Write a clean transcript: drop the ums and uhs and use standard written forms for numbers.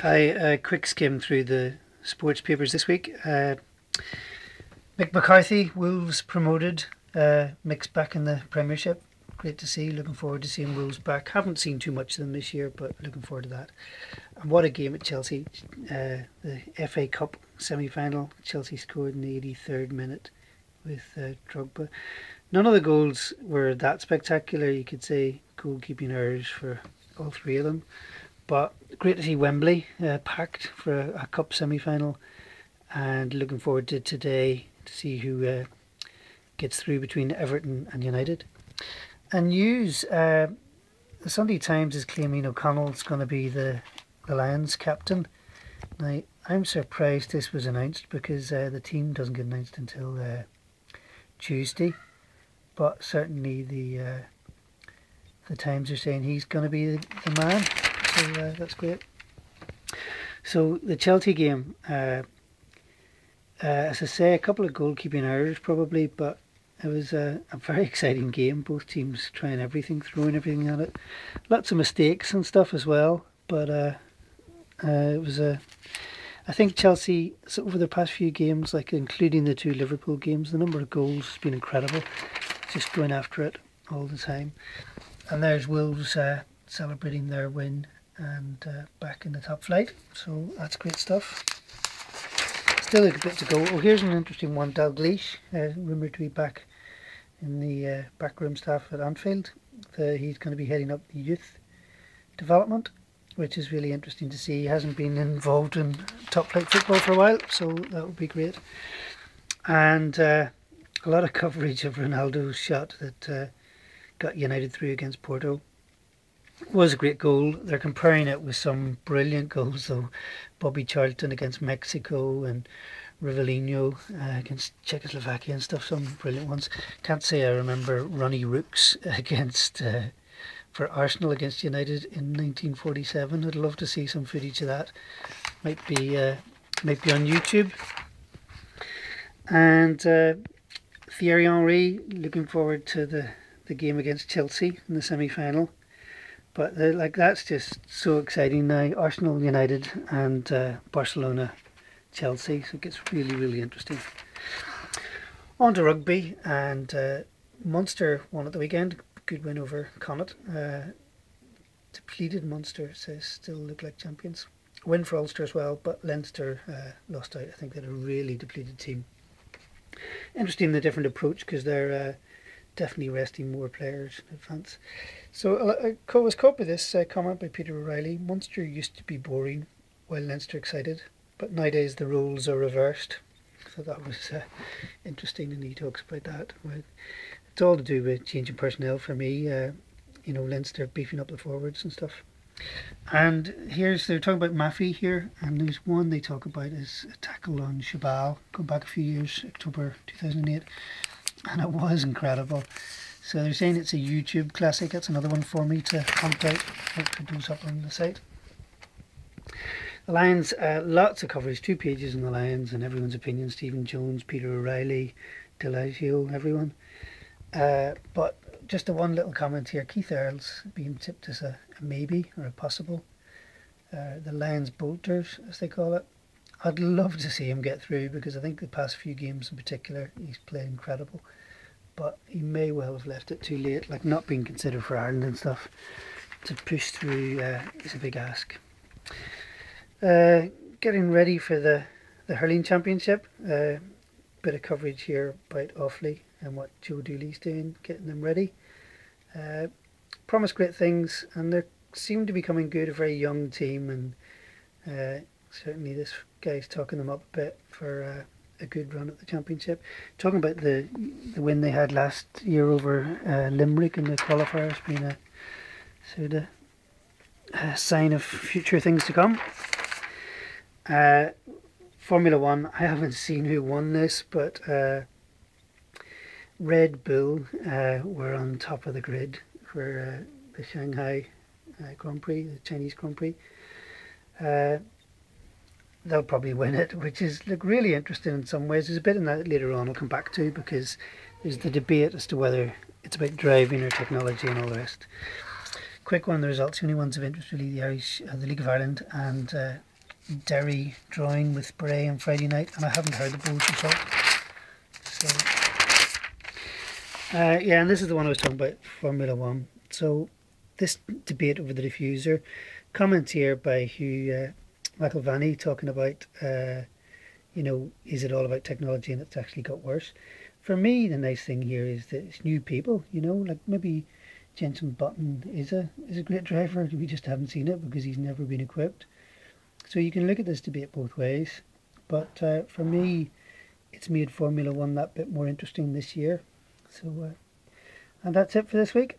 Hi, a quick skim through the sports papers this week. Mick McCarthy, Wolves promoted. Mick's back in the Premiership. Great to see. Looking forward to seeing Wolves back. Haven't seen too much of them this year, but looking forward to that. And what a game at Chelsea. The FA Cup semi-final. Chelsea scored in the 83rd minute with Drogba. None of the goals were that spectacular. You could say goalkeeping errors for all three of them. But great to see Wembley packed for a cup semi-final, and looking forward to today to see who gets through between Everton and United. And news, the Sunday Times is claiming O'Connell's going to be the Lions captain. Now, I'm surprised this was announced because the team doesn't get announced until Tuesday, but certainly the Times are saying he's going to be the man. So that's great. So the Chelsea game, as I say, a couple of goalkeeping errors probably, but it was a very exciting game. Both teams trying everything, throwing everything at it. Lots of mistakes and stuff as well, but it was I think Chelsea, so over the past few games, like including the two Liverpool games, the number of goals has been incredible. Just going after it all the time. And there's Wolves celebrating their win and back in the top flight, so that's great stuff. Still a bit to go. Oh, here's an interesting one. Dalglish, rumoured to be back in the backroom staff at Anfield. He's going to be heading up the youth development, which is really interesting to see. He hasn't been involved in top flight football for a while, so that would be great. And a lot of coverage of Ronaldo's shot that got United through against Porto. It was a great goal. They're comparing it with some brilliant goals though. Bobby Charlton against Mexico and Rivellino against Czechoslovakia and stuff, some brilliant ones. Can't say I remember Ronnie Rooks against for Arsenal against United in 1947. I'd love to see some footage of that. Might be on YouTube. And Thierry Henry, looking forward to the game against Chelsea in the semi-final. But like that's just so exciting now. Arsenal, United, and Barcelona, Chelsea. So it gets really, really interesting. On to rugby, and Munster won at the weekend. Good win over Connacht. Depleted Munster says still look like champions. Win for Ulster as well, but Leinster lost out. I think they had a really depleted team. Interesting the different approach because they're definitely resting more players in advance. So I was caught by this comment by Peter O'Reilly. Munster used to be boring while Leinster excited, but nowadays the roles are reversed. So that was interesting, and he talks about that. It's all to do with changing personnel for me. Leinster beefing up the forwards and stuff. And they're talking about Mafi here, and there's one they talk about is a tackle on Shabal, going back a few years, October 2008, and it was incredible. So they're saying it's a YouTube classic. That's another one for me to hunt out. I'll put those up on the site. The Lions, lots of coverage, 2 pages on the Lions and everyone's opinion. Stephen Jones, Peter O'Reilly, Delagio, everyone. But just a one little comment here. Keith Earls being tipped as a maybe or a possible. The Lions bolters, as they call it. I'd love to see him get through because I think the past few games in particular he's played incredible. But he may well have left it too late, like not being considered for Ireland and stuff. To push through is a big ask. Getting ready for the hurling championship. Bit of coverage here about Offally and what Joe Dooley's doing, getting them ready. Promise great things, and they seem to be coming good. A very young team, and certainly this guy's talking them up a bit for a good run at the championship. Talking about the win they had last year over Limerick in the qualifiers being a sort of a sign of future things to come. Formula One, I haven't seen who won this, but Red Bull were on top of the grid for the Shanghai Grand Prix, the Chinese Grand Prix. They'll probably win it, which is really interesting in some ways. There's a bit in that later on I'll come back to, because there's the debate as to whether it's about driving or technology and all the rest. Quick one, the results, the only ones of interest really, the League of Ireland, and Derry drawing with Bray on Friday night, and I haven't heard the Bulls result. So, yeah, and this is the one I was talking about, Formula One. So, this debate over the diffuser, comments here by Hugh McIlvanney talking about, is it all about technology and it's actually got worse? For me, the nice thing here is that it's new people, like maybe Jenson Button is a great driver. We just haven't seen it because he's never been equipped. So you can look at this debate both ways. But for me, it's made Formula One that bit more interesting this year. So, and that's it for this week.